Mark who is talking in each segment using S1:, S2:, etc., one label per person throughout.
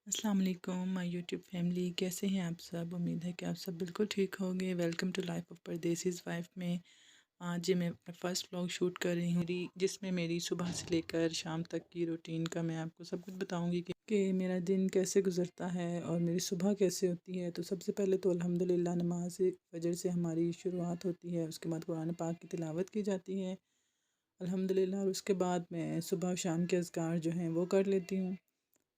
S1: अस्सलाम वालेकुम my YouTube family, कैसे हैं आप सब। उम्मीद है कि आप सब बिल्कुल ठीक होंगे। Welcome to life of Pardesis wife में आज ये मैं अपना फ़र्स्ट व्लॉग शूट कर रही हूँ जिसमें मेरी सुबह से लेकर शाम तक की रूटीन का मैं आपको सब कुछ बताऊँगी कि मेरा दिन कैसे गुज़रता है और मेरी सुबह कैसे होती है। तो सबसे पहले तो अल्हम्दुलिल्लाह नमाज फजर से हमारी शुरुआत होती है। उसके बाद कुरान पाक की तिलावत की जाती है अल्हम्दुलिल्लाह। और उसके बाद मैं सुबह और शाम के अज़कार जो हैं वो कर लेती हूँ।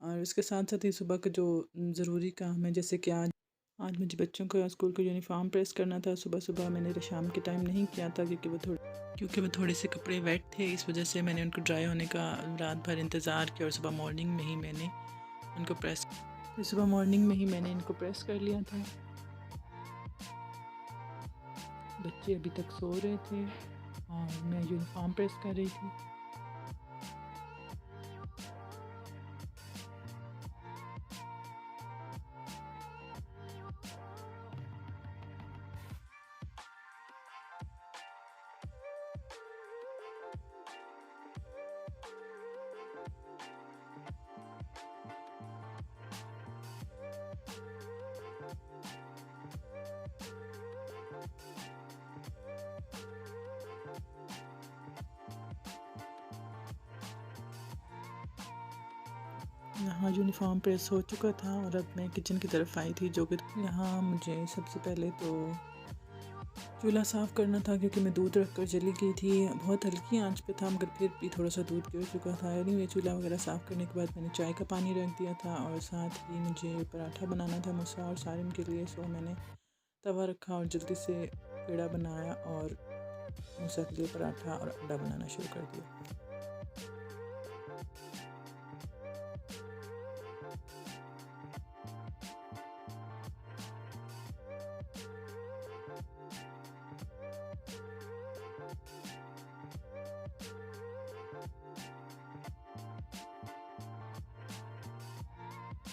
S1: और उसके साथ साथ ही सुबह का जो ज़रूरी काम है, जैसे कि आज मुझे बच्चों का स्कूल का यूनिफ़ॉर्म प्रेस करना था। सुबह सुबह मैंने शाम के टाइम नहीं किया था क्योंकि वो थोड़े से कपड़े वेट थे। इस वजह से मैंने उनको ड्राई होने का रात भर इंतज़ार किया और सुबह मॉर्निंग में ही मैंने उनको प्रेस सुबह मॉर्निंग में ही मैंने इनको प्रेस कर लिया था। बच्चे अभी तक सो रहे थे और मैं यूनिफ़ॉर्म प्रेस कर रही थी। यहाँ यूनिफ़ॉर्म प्रेस हो चुका था और अब मैं किचन की तरफ आई थी, जो कि यहाँ मुझे सबसे पहले तो चूल्हा साफ़ करना था क्योंकि मैं दूध रख कर चली गई थी। बहुत हल्की आंच पे था मगर फिर भी थोड़ा सा दूध गिर चुका था। एनीवे चूल्हा वगैरह साफ़ करने के बाद मैंने चाय का पानी रख दिया था और साथ ही मुझे पराठा बनाना था मूसा और सारिम के लिए। सो मैंने तवा रखा और जल्दी से पेड़ा बनाया और मूसा के लिए पराठा और अंडा बनाना शुरू कर दिया।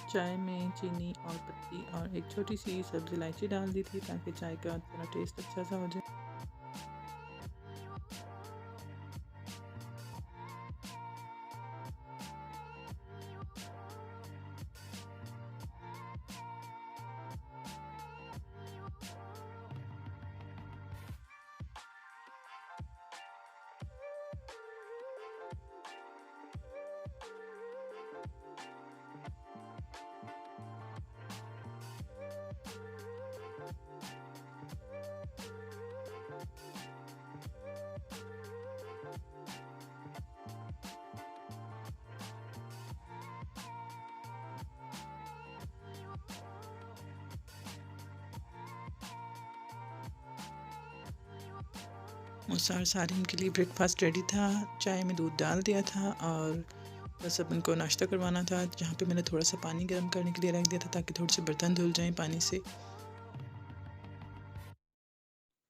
S1: चाय में चीनी और पत्ती और एक छोटी सी सब्ज़ इलायची डाल दी थी ताकि चाय का थोड़ा टेस्ट अच्छा सा हो जाए। मूसा और सारिम के लिए ब्रेकफास्ट रेडी था। चाय में दूध डाल दिया था और बस अब उनको नाश्ता करवाना था, जहाँ पे मैंने थोड़ा सा पानी गर्म करने के लिए रख दिया था ताकि थोड़े से बर्तन धुल जाएं पानी से।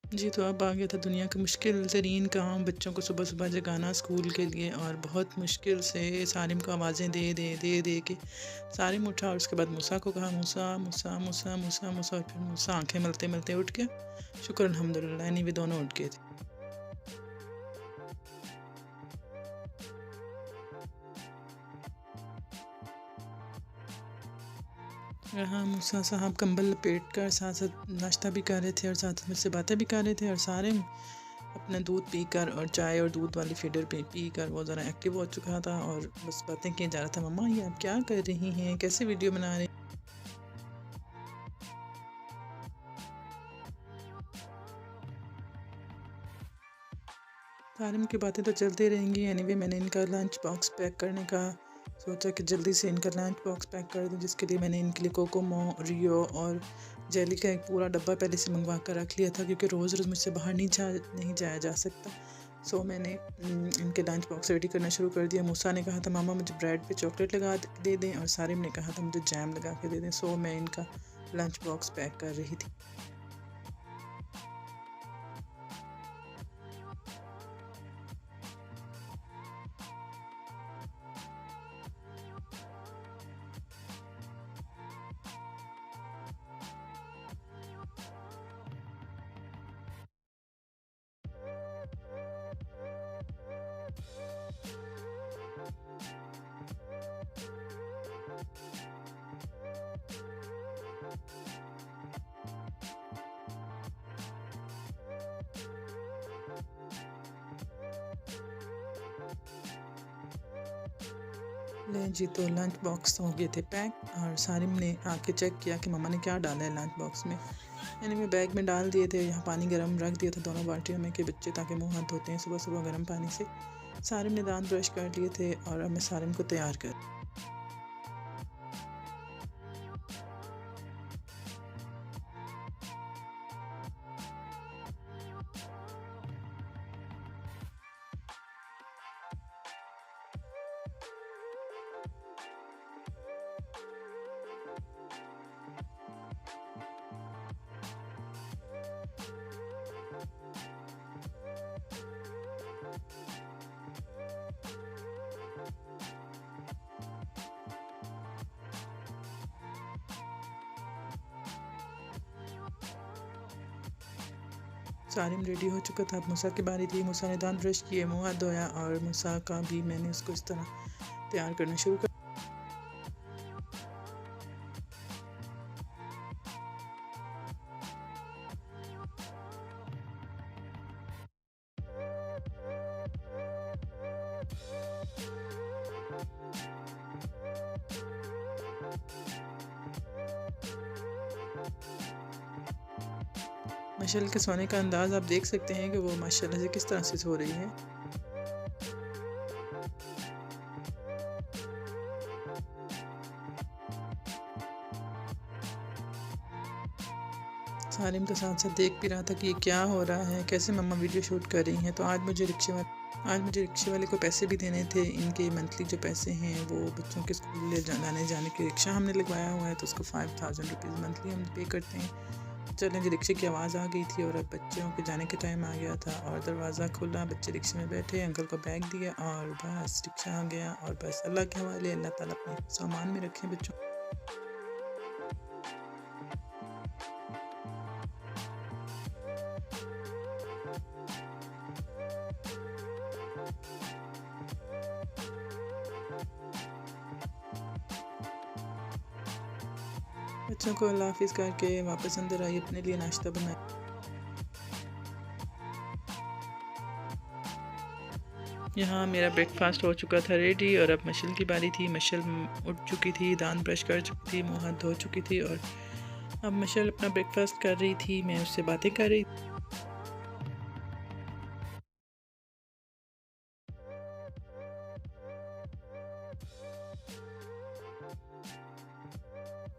S1: जी, तो अब आ गया था दुनिया का मुश्किल तरीन काम, बच्चों को सुबह सुबह जगाना स्कूल के लिए। और बहुत मुश्किल से सारिम को आवाज़ें दे के सारिम उठा और उसके बाद मूसा को कहा मूसा मूसा मूसा मूसा मूसा, और फिर मूसा आंखें मलते मलते उठ गया। शुक्र अल्हम्दुलिल्लाह, नहीं वे दोनों उठ गए थे। हाँ, मूसा साहब कंबल लपेट कर साथ साथ नाश्ता भी कर रहे थे और साथ मुझसे बातें भी कर रहे थे। और सारे अपना दूध पीकर और चाय और दूध वाली फीडर पे पी कर वो ज़रा एक्टिव हो चुका था और बस बातें किए जा रहा था। मम्मा ये आप क्या कर रही हैं, कैसे वीडियो बना रही हैं। सारिम की बातें तो चलती रहेंगी। एनीवे मैंने इनका लंच बॉक्स पैक करने का सोचा कि जल्दी से इनका लंच बॉक्स पैक कर दूं, जिसके लिए मैंने इनके लिए कोकोमो, रियो और जेली का एक पूरा डब्बा पहले से मंगवा कर रख लिया था क्योंकि रोज़ रोज़ मुझसे बाहर नहीं जाया जा सकता। सो मैंने इनके लंच बॉक्स रेडी करना शुरू कर दिया। मूसा ने कहा था मामा मुझे ब्रेड पे चॉकलेट लगा दे दें और सारिम ने कहा था मुझे जैम लगा के दे दें। सो मैं इनका लंच बॉक्स पैक कर रही थी। ले जी, तो लंच बॉक्स हो गए थे पैक और सारिम ने आके चेक किया कि मम्मा ने क्या डाला है लंच बॉक्स में। मैंने मैं बैग में डाल दिए थे, यहाँ पानी गर्म रख दिया था दोनों बाल्टियों में कि बच्चे ताकि मुँह हाथ धोते हैं सुबह सुबह गर्म पानी से। सारिम ने दांत ब्रश कर लिए थे और अब मैं सारिम को तैयार कर। सारिम रेडी हो चुका था, अब मूसा की बारी थी। मूसा ने दांत ब्रश किए, मुँह हाथ धोया और मूसा का भी मैंने उसको इस तरह तैयार करना शुरू कर। मशल के सोने का अंदाज़ आप देख सकते हैं कि वो माशाल्लाह से किस तरह से सो रही है। सालिम तो साथ साथ देख भी रहा था कि ये क्या हो रहा है, कैसे मम्मा वीडियो शूट कर रही हैं। तो आज मुझे रिक्शे वाले को पैसे भी देने थे। इनके मंथली जो पैसे हैं वो बच्चों के स्कूल ले जाने जाने के रिक्शा हमने लगवाया हुआ है, तो उसको 5000 रुपीज़ मंथली हम पे करते हैं। चलें जी, रिक्शे की आवाज़ आ गई थी और अब बच्चों के जाने के टाइम आ गया था और दरवाज़ा खुला, बच्चे रिक्शे में बैठे, अंकल को बैग दिया और बस रिक्शा आ गया। और बस अल्लाह के हवाले, अल्लाह ताला अपने सामान में रखें बच्चों। बच्चों को अल्लाह हाफिज़ करके वापस अंदर आई, अपने लिए नाश्ता बनाया। यहाँ मेरा ब्रेकफास्ट हो चुका था रेडी और अब मशल की बारी थी। मशल उठ चुकी थी, दांत ब्रश कर चुकी थी, मुँह हाथ धो चुकी थी और अब मशल अपना ब्रेकफास्ट कर रही थी, मैं उससे बातें कर रही थी।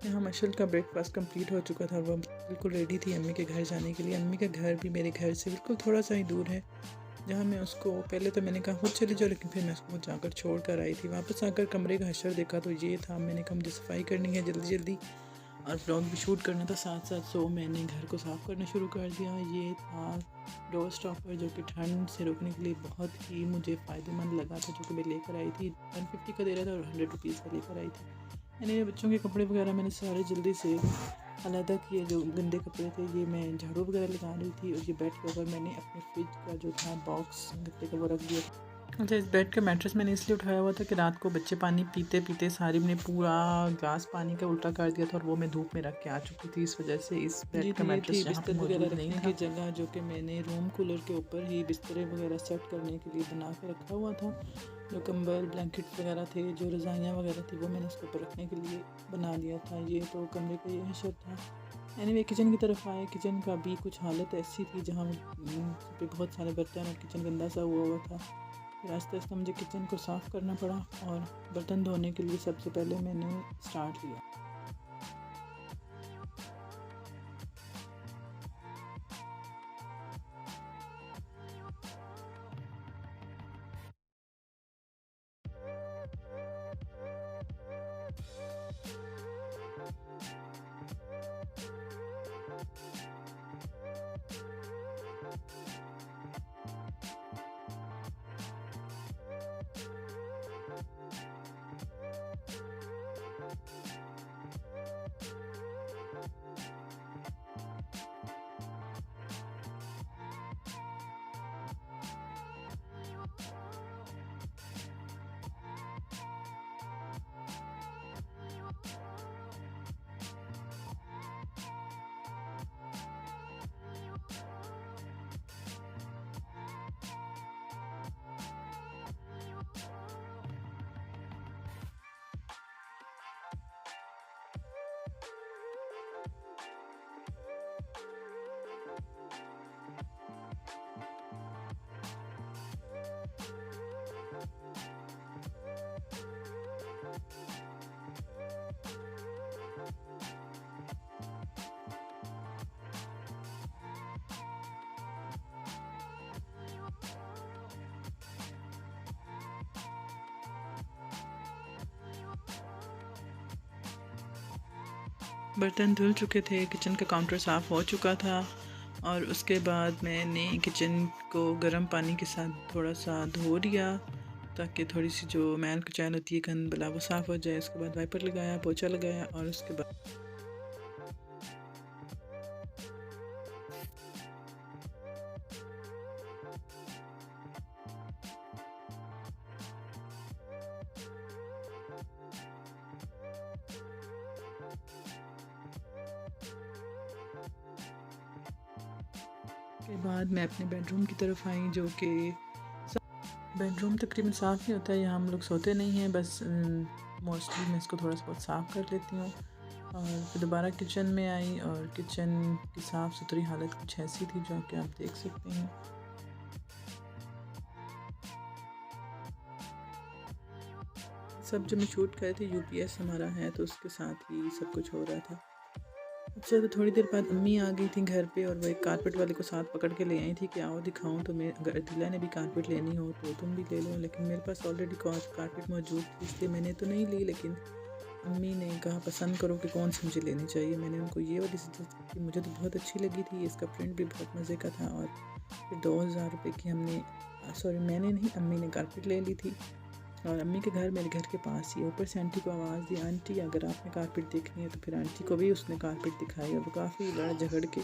S1: यहाँ मशल का ब्रेकफास्ट कंप्लीट हो चुका था, वो बिल्कुल रेडी थी अम्मी के घर जाने के लिए। अम्मी का घर भी मेरे घर से बिल्कुल थोड़ा सा ही दूर है, जहाँ मैं उसको पहले तो मैंने कहा खुद चली जाओ, लेकिन फिर मैं उसको जाकर छोड़ कर आई थी। वापस आकर कमरे का हशर देखा तो ये था। मैंने कहा मुझे सफाई करनी है जल्दी जल्दी और व्लॉग भी शूट करना था साथ साथ, सो मैंने घर को साफ़ करना शुरू कर दिया। ये था डोर स्टॉपर जो कि ठंड से रोकने के लिए बहुत ही मुझे फ़ायदेमंद लगा था, जो कि मैं लेकर आई थी। 150 का दे रहा था और 100 रुपीज़ का लेकर आई थी। मैंने बच्चों के कपड़े वगैरह मैंने सारे जल्दी से अलहदा किए, जो गंदे कपड़े थे ये मैं झाड़ू वगैरह लगा रही थी। और ये बेड के ऊपर मैंने अपने फ्रिज का जो था बॉक्स गत्ते का वो रख दिया था। अच्छा, इस बेड का मैट्रेस मैंने इसलिए उठाया हुआ था कि रात को बच्चे पानी पीते पीते सारिम ने पूरा ग्लास पानी का उल्टा कर दिया था और वो मैं धूप में रख के आ चुकी थी। इस वजह से इस बेड का मैट्रेस यहाँ पे मौजूद नहीं था। जगह जो कि मैंने रूम कूलर के ऊपर ही बिस्तरे वगैरह सेट करने के लिए बना के रखा हुआ था। जो कंबल ब्लैंकेट वगैरह थे, जो रज़ाइयाँ वगैरह थी, वो मैंने उसके ऊपर रखने के लिए बना लिया था। ये तो कमरे का ये हशर था। एनीवे किचन की तरफ आए। किचन का भी कुछ हालत ऐसी थी जहाँ पे बहुत सारे बर्तन और किचन गंदा सा हुआ था। फिर आहिस्ता आहिस्ता मुझे किचन को साफ़ करना पड़ा और बर्तन धोने के लिए सबसे पहले मैंने स्टार्ट लिया। बर्तन धुल चुके थे, किचन का काउंटर साफ़ हो चुका था और उसके बाद मैंने किचन को गर्म पानी के साथ थोड़ा सा धो लिया ताकि थोड़ी सी जो मैल कुचैल होती है गंद बला वो साफ़ हो जाए। उसके बाद वाइपर लगाया, पोछा लगाया और उसके बाद मैं अपने बेडरूम की तरफ आई, जो कि बेडरूम तकरीबन साफ़ नहीं होता है, यहाँ हम लोग सोते नहीं हैं, बस मोस्टली मैं इसको थोड़ा सा बहुत साफ़ कर लेती हूँ। और फिर दोबारा किचन में आई और किचन की साफ़ सुथरी हालत कुछ ऐसी थी जो कि आप देख सकते हैं। सब जो मैं शूट कर रही थी यूपीएस हमारा है तो उसके साथ ही सब कुछ हो रहा था। अच्छा, तो थोड़ी देर बाद अम्मी आ गई थी घर पे और वो एक कारपेट वाले को साथ पकड़ के ले आई थी कि आओ दिखाऊं तुम्हें, अगर अदीला ने भी कारपेट लेनी हो तो तुम भी ले लो। लेकिन मेरे पास ऑलरेडी कारपेट मौजूद थी इसलिए मैंने तो नहीं ली, लेकिन अम्मी ने कहा पसंद करो कि कौन सी मुझे लेनी चाहिए। मैंने उनको ये वाली सजेस्ट की, मुझे तो बहुत अच्छी लगी थी, इसका प्रिंट भी बहुत मज़े का था। और फिर 2000 रुपये की मैंने नहीं, अम्मी ने कारपेट ले ली थी। और अम्मी के घर मेरे घर के पास ही। ऊपर से आंटी को आवाज़ दी, आंटी अगर आपने कारपेट देखनी है तो फिर आंटी को भी उसने कारपेट दिखाई और वो काफ़ी लड़ झगड़ के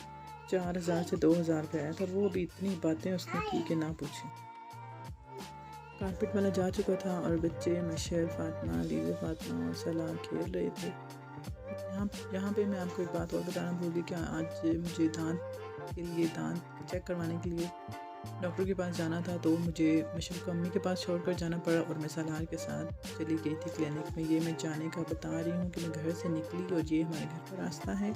S1: 4000 से 2000 पे आया था। वो भी इतनी बातें उसने की कि ना पूछें। कारपेट वाला जा चुका था और बच्चे मशर, फातिमा, लीज़ा फातिमा और सलाह खेल रहे थे। यहाँ पे मैं आपको एक बात और बताना भूल गई कि आज मुझे दांत चेक करवाने के लिए डॉक्टर के पास जाना था, तो मुझे मशरूम को अम्मी के पास छोड़कर जाना पड़ा और मैं सलार के साथ चली गई थी क्लिनिक में। ये मैं जाने का बता रही हूँ कि मैं घर से निकली और ये हमारे घर का रास्ता है।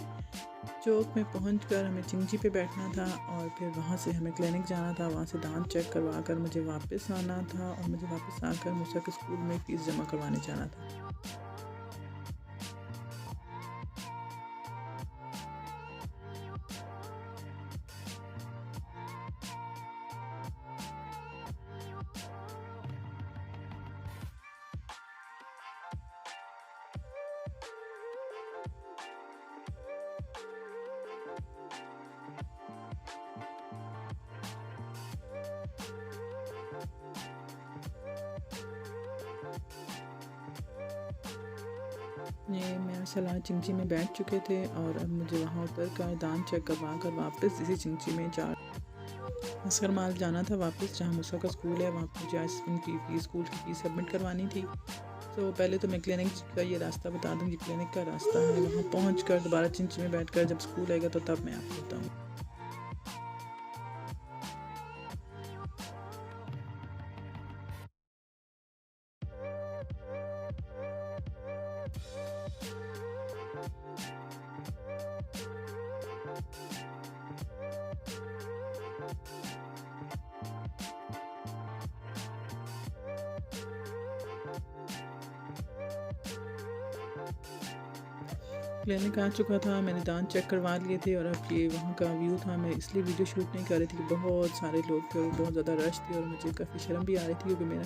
S1: चौक में पहुंचकर हमें चिंची पे बैठना था और फिर वहाँ से हमें क्लिनिक जाना था। वहाँ से दांत चेक करवा कर मुझे वापस आना था और मुझे वापस आकर मूसा के स्कूल में फ़ीस जमा करवाने जाना था। ये मेरा सलाह चिंची में बैठ चुके थे और अब मुझे वहाँ उतर कर दांत चेक करवा कर वापस इसी चिंची में असकर माल जाना था वापस, जहाँ मूसा का स्कूल है। वहाँ मुझे आज उनकी फीस, स्कूल की फ़ीस सबमिट करवानी थी। तो पहले तो मैं क्लिनिक का ये रास्ता बता दूँ कि क्लिनिक का रास्ता है। वहाँ पहुँच कर दोबारा चिंची में बैठ कर जब स्कूल आएगा तो तब मैं आपको बताऊँ। क्लिनिक आ चुका था, मैंने दांत चेक करवा लिए थे और अब ये वहाँ का व्यू था। मैं इसलिए वीडियो शूट नहीं कर रही थी कि बहुत सारे लोग थे और बहुत ज़्यादा रश थी और मुझे काफ़ी शर्म भी आ रही थी क्योंकि मेरा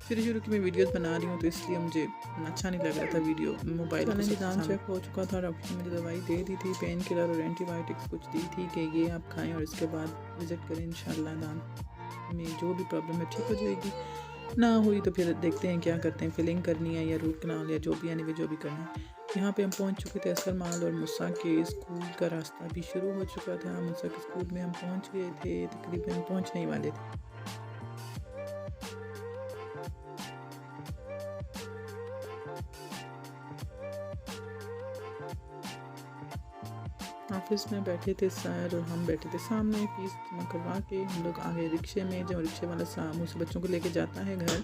S1: शुरू की मैं वीडियोस बना रही हूँ, तो इसलिए मुझे अच्छा नहीं लग रहा था वीडियो मोबाइल में। दांत चेक हो चुका था, डॉक्टर ने मुझे दवाई दे दी थी, पेन किलर और एंटीबायोटिक्स कुछ दी थी कि ये आप खाएँ और इसके बाद विज़िट करें। इंशाल्लाह दांत में जो भी प्रॉब्लम है ठीक हो जाएगी। ना हुई तो फिर देखते हैं क्या करते हैं, फिलिंग करनी है या रूट कनाल या जो भी, यानी जो भी करना है। यहाँ पे हम पहुँच चुके थे। असकर माल और मूसा के स्कूल का रास्ता भी शुरू हो चुका था। मूसा के स्कूल में हम पहुँच गए थे, तकरीबन पहुँचने ही वाले थे। ऑफिस में बैठे थे सर और हम बैठे थे सामने। फ़ीस जमा करवा के हम लोग आ गए रिक्शे में। जब रिक्शे वाला मुझसे बच्चों को लेके जाता है घर,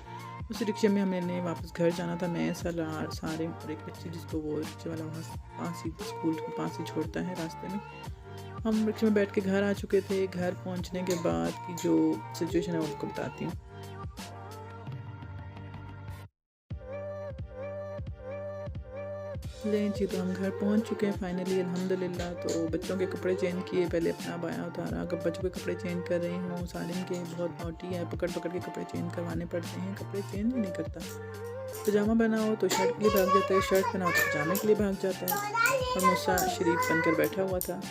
S1: उस रिक्शे में हमने वापस घर जाना था। मैं, सलार, सारे और एक बच्ची जिसको वो रिक्शे वाला वहाँ पास ही स्कूल के पास ही छोड़ता है रास्ते में। हम रिक्शे में बैठ के घर आ चुके थे। घर पहुँचने के बाद की जो सिचुएशन है वो आपको बताती हूँ। लें जी, तो हम घर पहुंच चुके हैं फाइनली अल्हम्दुलिल्लाह। तो बच्चों के कपड़े चेंज किए, पहले अपना बाया उतारा, अब बच्चों के कपड़े चेंज कर रही हूँ। सालिम के बहुत नोटी है, पकड़ पकड़ के कपड़े चेंज करवाने पड़ते हैं, कपड़े चेंज ही नहीं करता। पजामा बनाओ तो शर्ट के लिए भाग जाता है, शर्ट बनाओ तो पजामे के लिए भाग जाता है। और मूसा शरीफ बनकर बैठा हुआ था।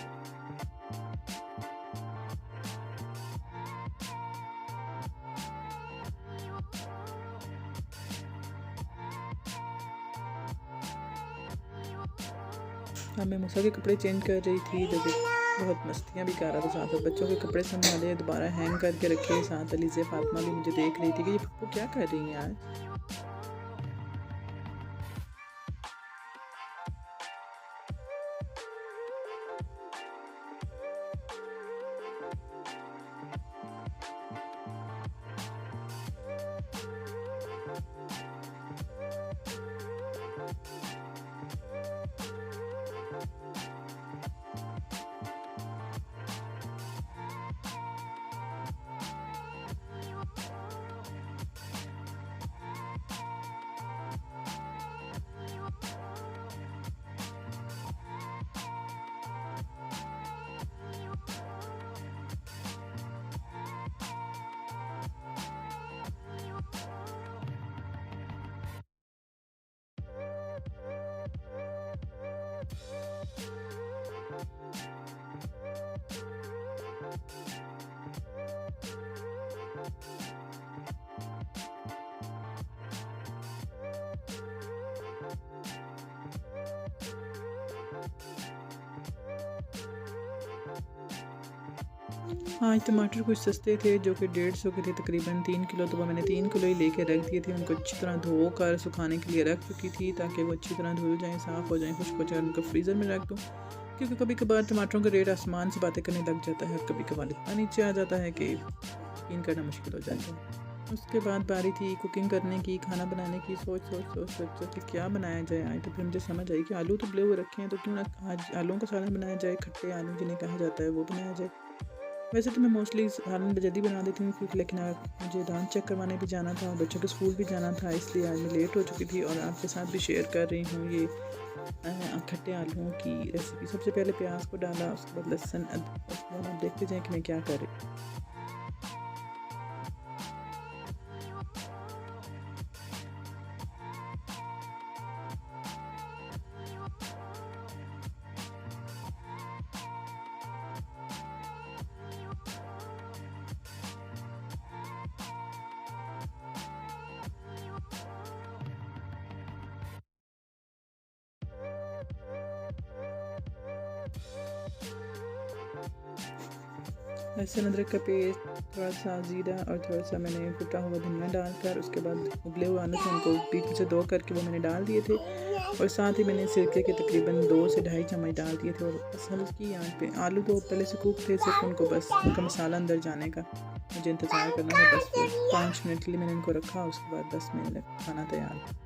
S1: अब मैं मूसा के कपड़े चेंज कर रही थी, जब बहुत मस्तियाँ भी कर रहा था, साथ साथ बच्चों के कपड़े संभाले, दोबारा हैंग करके रखे। साथ अलीज़े फातिमा भी मुझे देख रही थी कि ये पप्पू क्या कर रही हैं आज। आज टमाटर कुछ सस्ते थे, जो कि 150 के थे, तकरीबन 3 किलो। तो वो मैंने 3 किलो ही लेके रख दिए थे। उनको अच्छी तरह धो कर सुखाने के लिए रख चुकी थी, ताकि वो अच्छी तरह धुल जाएँ, साफ़ हो जाएँ, खुश्क हो जाए। उनको फ्रीज़र में रख दूँ, क्योंकि कभी कभार टमाटरों का रेट आसमान से बातें करने लग जाता है, और कभी कभार इतना नीचे आ जाता है कि यकीन करना मुश्किल हो जाता है। उसके बाद बारी थी कुकिंग करने की, खाना बनाने की। सोच कि क्या बनाया जाए आज। तो फिर मुझे समझ आई कि आलू तो उबले हुए रखे हैं, तो क्यों ना आज आलूओं का सालन बनाया जाए। खट्टे आलू जिन्हें कहा जाता है, वो बनाया जाए। वैसे तो मैं मोस्टली सालन जल्दी बना देती हूँ, क्योंकि लेकिन मुझे दांत चेक करवाने भी जाना था, बच्चों के स्कूल भी जाना था, इसलिए आज मैं लेट हो चुकी थी। और आपके साथ भी शेयर कर रही हूँ ये खट्टे आलूओं की रेसिपी। सबसे पहले प्याज को डाला, उसके बाद लहसुन, अदरक। उसके बाद आप देखते जाएँ कि मैं क्या कर रही हूँ। लहसुन अदरक का पेस्ट, थोड़ा सा ज़ीरा और थोड़ा सा मैंने कुटा हुआ धनिया डालकर, उसके बाद उबले हुए आलू थे, उनको बीच में से धो करके वो मैंने डाल दिए थे। और साथ ही मैंने सिरके के तकरीबन 2 से ढाई चम्मच डाल दिए थे। और बस हल्की आंच पे, आलू तो पहले से कुक थे, सिर्फ उनको बस उनका मसाला अंदर जाने का मुझे इंतज़ार करना था। बस 5 मिनट के लिए मैंने इनको रखा, उसके बाद 10 मिनट खाना तैयार।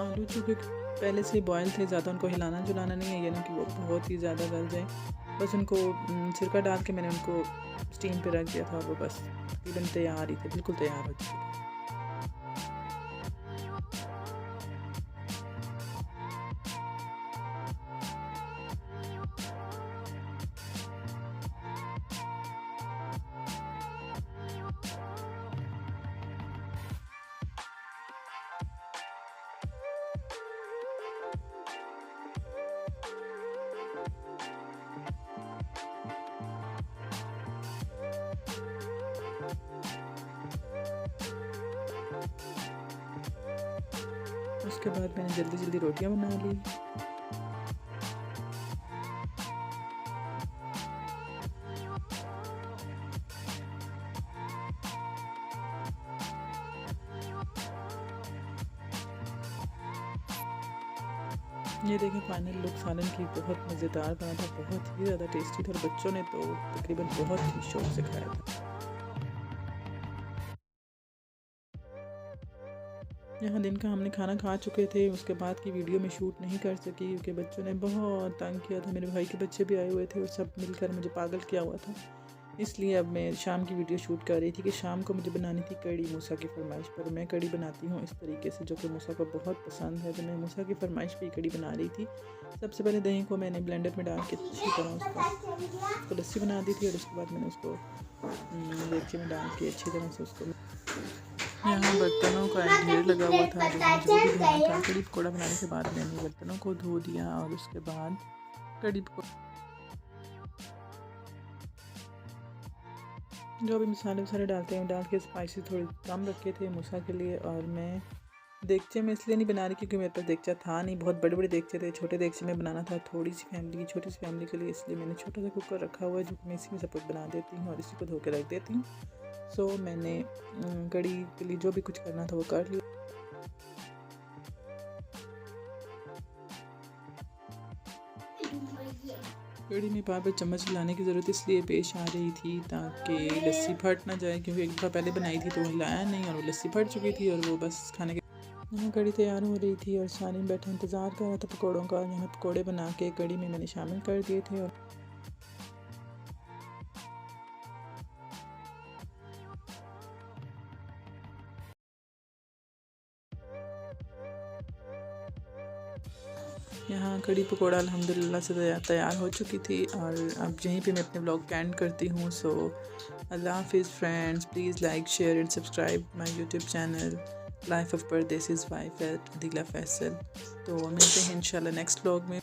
S1: आलू चूँकि पहले से बॉयल थे, ज़्यादा उनको हिलाना जुलाना नहीं है, यानी कि वो बहुत ही ज़्यादा गल जाए। बस उनको सिरका डाल के मैंने उनको स्टीम पे रख दिया था। वो बस तकरीबन तैयार ही थे, बिल्कुल तैयार हो चुके थे। उसके बाद मैंने जल्दी जल्दी रोटियां बना ली। ये देखें फाइनल लुक सालन की बहुत मज़ेदार बना था, बहुत ही ज़्यादा टेस्टी था और बच्चों ने तो तकरीबन बहुत ही शौक से खाया था। यहाँ दिन का हमने खाना खा चुके थे, उसके बाद की वीडियो में शूट नहीं कर सकी क्योंकि बच्चों ने बहुत तंग किया था। मेरे भाई के बच्चे भी आए हुए थे और सब मिलकर मुझे पागल किया हुआ था, इसलिए अब मैं शाम की वीडियो शूट कर रही थी कि शाम को मुझे बनानी थी कड़ी मूसा की फरमाइश पर। मैं कड़ी बनाती हूँ इस तरीके से जो कि मूसा को बहुत पसंद है, तो मैं मूसा की फरमाइश पर कड़ी बना रही थी। सबसे पहले दही को मैंने ब्लेंडर में डाल के अच्छी तरह उसको लस्सी बना दी थी और उसके बाद मैंने उसको देगचे में डाल के अच्छी तरह से उसको, यहाँ बर्तनों का एक ढेर लगा हुआ था जो मुझे भी धोना था। कड़ी पकौड़ा बनाने के बाद मैंने बर्तनों को धो दिया और उसके बाद कड़ी जो भी मसाले वसाले डालते हैं डाल के स्पाइसी थोड़ी कम रखे थे मूसा के लिए। और मैं देगचे में इसलिए नहीं बना रही क्योंकि मेरे पास देगचा था नहीं, बहुत बड़े बड़े देगचे थे, छोटे देगचे में बनाना था छोटी सी फैमिली के लिए, इसलिए मैंने छोटा सा कुकर रखा हुआ है जो मैं इसी में सब कुछ बना देती हूँ और इसी को धो के रख देती हूँ। सो मैंने कड़ी के लिए जो भी कुछ करना था वो कर लिया। कड़ी में बार बार चम्मच हिलाने की ज़रूरत इसलिए पेश आ रही थी ताकि लस्सी फट ना जाए, क्योंकि एक दफ़ा पहले बनाई थी तो हिलाया नहीं और वो लस्सी फट चुकी थी और वो बस खाने के। यहाँ कड़ी तैयार हो रही थी और सानी बैठा इंतज़ार कर रहा था पकौड़ों का। यहाँ पकौड़े बना के कड़ी में मैंने शामिल कर दिए थे और यहाँ कड़ी पकौड़ा अल्हम्दुलिल्लाह से तैयार हो चुकी थी और अब यहीं पे मैं अपने ब्लॉग का एंड करती हूँ। सो अल्लाह हाफिज़ friends, please like share and subscribe my YouTube channel life of Pardesis wife at Adeela Faisal. तो मिलते हैं इंशाल्लाह नेक्स्ट ब्लॉग में।